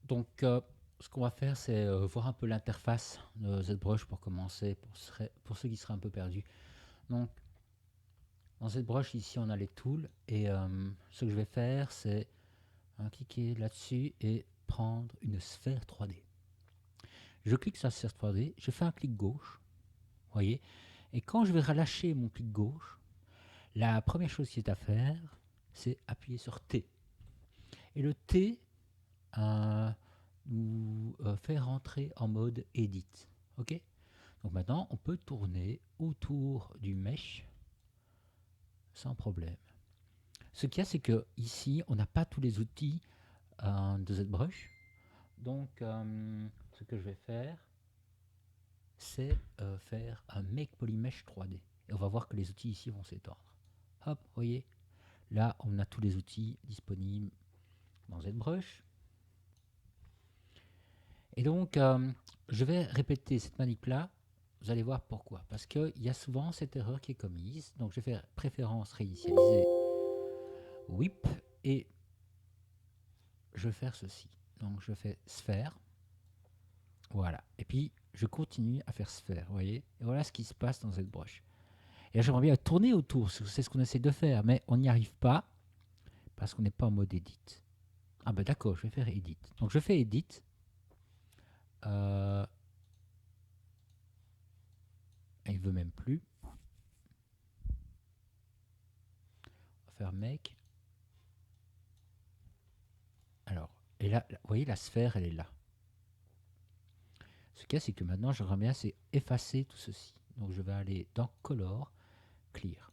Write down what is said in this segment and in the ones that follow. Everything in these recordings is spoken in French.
Donc, ce qu'on va faire, c'est voir un peu l'interface de ZBrush pour commencer, pour ceux qui seraient un peu perdus. Donc, dans ZBrush, ici, on a les tools. Et ce que je vais faire, c'est cliquer là-dessus et prendre une sphère 3D. Je clique sur la sphère 3D, je fais un clic gauche, vous voyez. Et quand je vais relâcher mon clic gauche, la première chose qui est à faire, c'est appuyer sur T. Et le T nous fait rentrer en mode Edit. Ok. Donc maintenant, on peut tourner autour du mesh sans problème. Ce qu'il y a, c'est que ici, on n'a pas tous les outils de ZBrush. Donc, ce que je vais faire, c'est faire un Make Polymesh 3D. Et on va voir que les outils ici vont s'étendre. Hop, vous voyez, là, on a tous les outils disponibles dans ZBrush. Et donc, je vais répéter cette manip-là. Vous allez voir pourquoi. Parce qu'il y a souvent cette erreur qui est commise. Donc, je vais faire préférence réinitialiser whip et je vais faire ceci. Donc, je fais sphère. Voilà. Et puis, je continue à faire sphère. Vous voyez. Et voilà ce qui se passe dans cette broche. Et là, j'aimerais bien tourner autour. C'est ce qu'on essaie de faire. Mais on n'y arrive pas parce qu'on n'est pas en mode edit. Ah ben d'accord, je vais faire edit. Donc, je fais edit. Euh, il veut même plus. On va faire make. Alors, et là, vous voyez, la sphère, elle est là. Ce qu'il y a, c'est que maintenant, j'aimerais bien, c'est effacer tout ceci. Donc, je vais aller dans Color, Clear.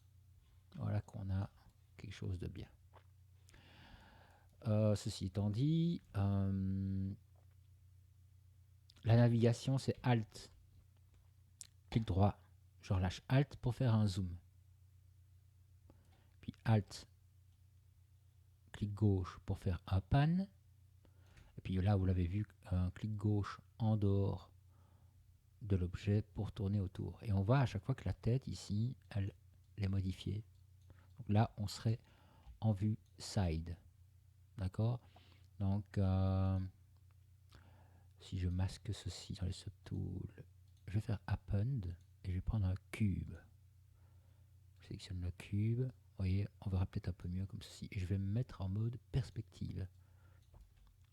Voilà qu'on a quelque chose de bien. Ceci étant dit, la navigation, c'est Alt. Clic droit, je relâche Alt pour faire un zoom. Puis Alt, clic gauche pour faire un pan. Et puis là, vous l'avez vu, un clic gauche en dehors de l'objet pour tourner autour. Et on voit à chaque fois que la tête ici, elle est modifiée. Donc là, on serait en vue side. D'accord. Donc, si je masque ceci dans les subtools, je vais faire append et je vais prendre un cube. Je sélectionne le cube. Vous voyez, on verra peut-être un peu mieux comme ceci. Et je vais me mettre en mode perspective.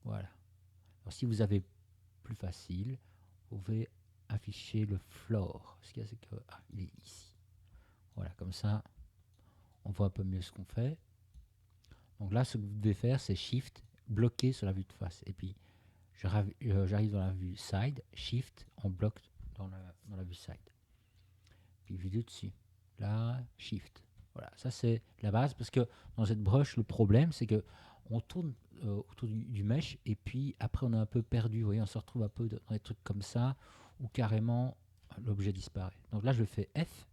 Voilà. Alors, si vous avez plus facile, vous pouvez afficher le floor. Ce qu'il y a, c'est que il est ici. Voilà, comme ça, on voit un peu mieux ce qu'on fait. Donc là, ce que vous devez faire, c'est Shift, bloquer sur la vue de face. Et puis, j'arrive dans la vue side, Shift, on bloque dans la vue side. Puis vue du dessus. Là, Shift. Voilà, ça c'est la base parce que dans cette broche, le problème c'est que on tourne autour du mesh et puis après on est un peu perdu. Vous voyez, on se retrouve un peu dans des trucs comme ça où carrément l'objet disparaît. Donc là, je fais F,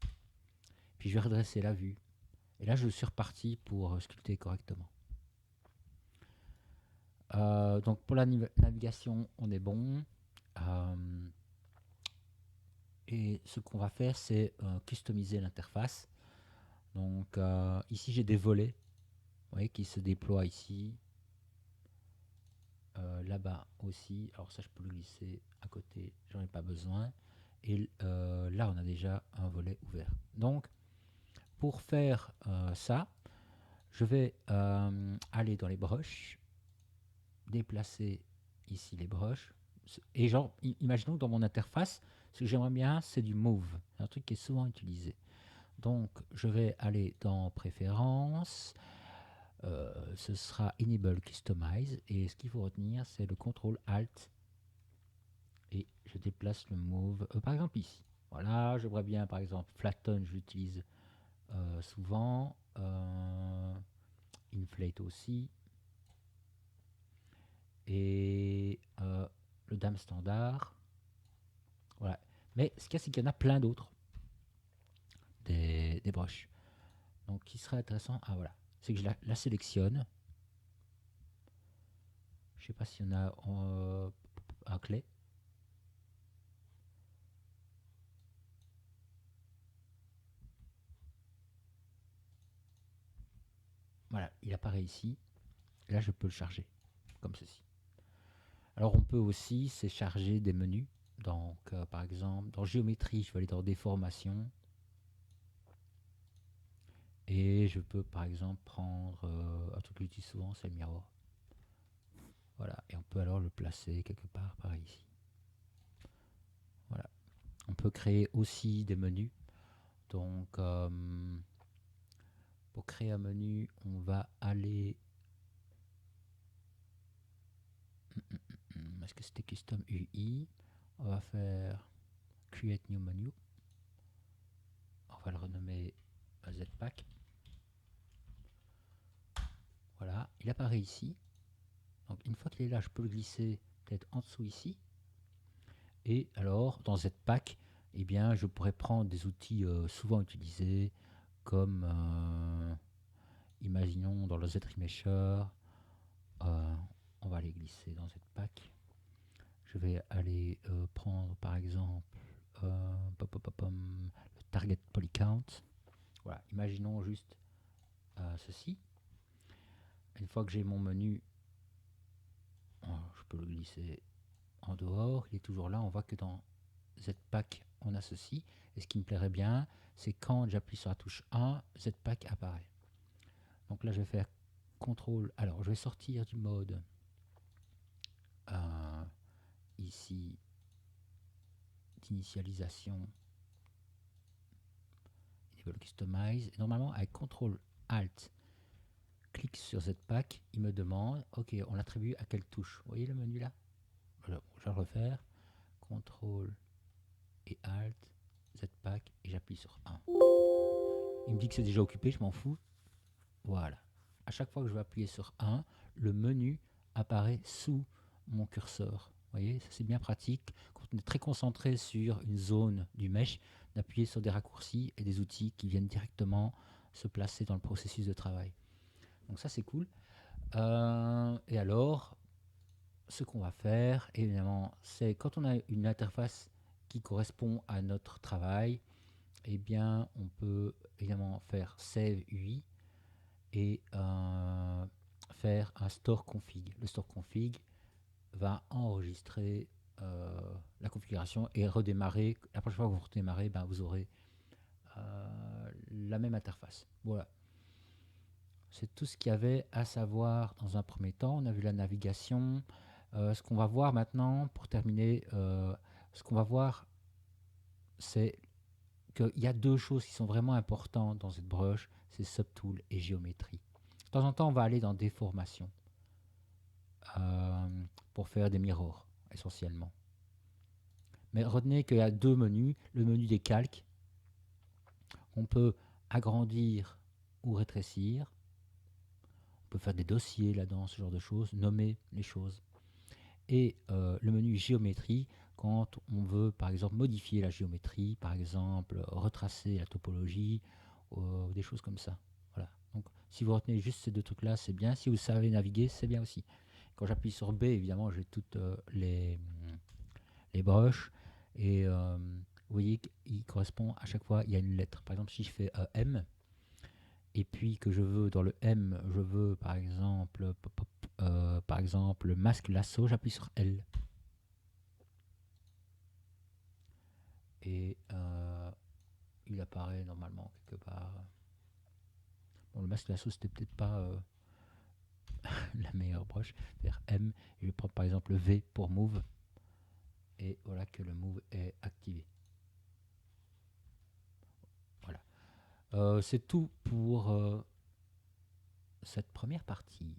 puis je vais redresser la vue. Et là, je suis reparti pour sculpter correctement. Donc pour la navigation, on est bon. Euh, et ce qu'on va faire, c'est customiser l'interface. Donc ici, j'ai des volets, vous voyez, qui se déploient ici. Là-bas aussi. Alors ça, je peux le glisser à côté, j'en ai pas besoin. Et là, on a déjà un volet ouvert. Donc, pour faire ça, je vais aller dans les brushes, déplacer ici les brushes. Et genre, imaginons que dans mon interface, ce que j'aimerais bien, c'est du mauve. C'est un truc qui est souvent utilisé. Donc, je vais aller dans Préférences. Ce sera Enable Customize. Et ce qu'il faut retenir, c'est le CTRL ALT. Et je déplace le mauve. Par exemple ici. Voilà, j'aimerais bien, par exemple, Flatten, je l'utilise souvent. Inflate aussi. Et le dame standard. Voilà. Mais ce qu'il y a, c'est qu'il y en a plein d'autres. Des brushes. Donc, qui serait intéressant. Ah, voilà. C'est que je la sélectionne. Je ne sais pas s'il y en a un clé. Voilà, il apparaît ici. Là, je peux le charger. Comme ceci. Alors on peut aussi charger des menus. Donc par exemple, dans géométrie, je vais aller dans déformation. Et je peux par exemple prendre un truc que j'utilise souvent, c'est le miroir. Voilà, et on peut alors le placer quelque part par ici. Voilà. On peut créer aussi des menus. Donc pour créer un menu, on va aller... Est-ce que c'était Custom UI? On va faire Create New Menu. On va le renommer Zpack. Voilà, il apparaît ici. Donc une fois qu'il est là, je peux le glisser peut-être en dessous ici. Et alors, dans Zpack, eh bien, je pourrais prendre des outils souvent utilisés, comme, imaginons, dans le Z-Remesher, on va les glisser dans Zpack. Je vais aller prendre, par exemple, le Target Polycount. Voilà, imaginons juste ceci. Une fois que j'ai mon menu, je peux le glisser en dehors, il est toujours là. On voit que dans Zpack, on a ceci. Et ce qui me plairait bien, c'est quand j'appuie sur la touche 1, Zpack apparaît. Donc là, je vais faire CTRL. Alors, je vais sortir du mode ici d'initialisation, Enable Customize. Et normalement, avec CTRL Alt, clique sur Zpack, il me demande, ok, on l'attribue à quelle touche? Vous voyez le menu là? Alors, je vais le refaire. CTRL et Alt, Zpack, et j'appuie sur 1. Il me dit que c'est déjà occupé, je m'en fous. Voilà. À chaque fois que je vais appuyer sur 1, le menu apparaît sous mon curseur. Vous voyez, ça c'est bien pratique. Quand on est très concentré sur une zone du mesh, d'appuyer sur des raccourcis et des outils qui viennent directement se placer dans le processus de travail. Donc ça c'est cool. Et alors, ce qu'on va faire, évidemment, c'est quand on a une interface qui correspond à notre travail, eh bien, on peut évidemment faire Save UI et faire un store config. Le store config va enregistrer la configuration et redémarrer. La prochaine fois que vous redémarrez, ben, vous aurez la même interface. Voilà. C'est tout ce qu'il y avait à savoir dans un premier temps. On a vu la navigation. Ce qu'on va voir maintenant, pour terminer, ce qu'on va voir, c'est qu'il y a deux choses qui sont vraiment importantes dans cette brush, c'est Subtool et géométrie. De temps en temps, on va aller dans déformation pour faire des mirrors, essentiellement. Mais retenez qu'il y a deux menus. Le menu des calques, on peut agrandir ou rétrécir. On peut faire des dossiers là-dedans, ce genre de choses, nommer les choses. Et le menu géométrie, quand on veut, par exemple, modifier la géométrie, par exemple, retracer la topologie, des choses comme ça. Voilà. Donc, si vous retenez juste ces deux trucs-là, c'est bien. Si vous savez naviguer, c'est bien aussi. Quand j'appuie sur B, évidemment, j'ai toutes les brushes. Et vous voyez qu'il correspond à chaque fois, il y a une lettre. Par exemple, si je fais M, et puis que je veux, dans le M, je veux, par exemple, masque lasso, j'appuie sur L. Et il apparaît normalement quelque part. Bon, le masque lasso, c'était peut-être pas la meilleure broche. C'est-à-dire M, et je vais prendre par exemple le V pour move. Et voilà que le move est activé. Voilà. C'est tout pour cette première partie.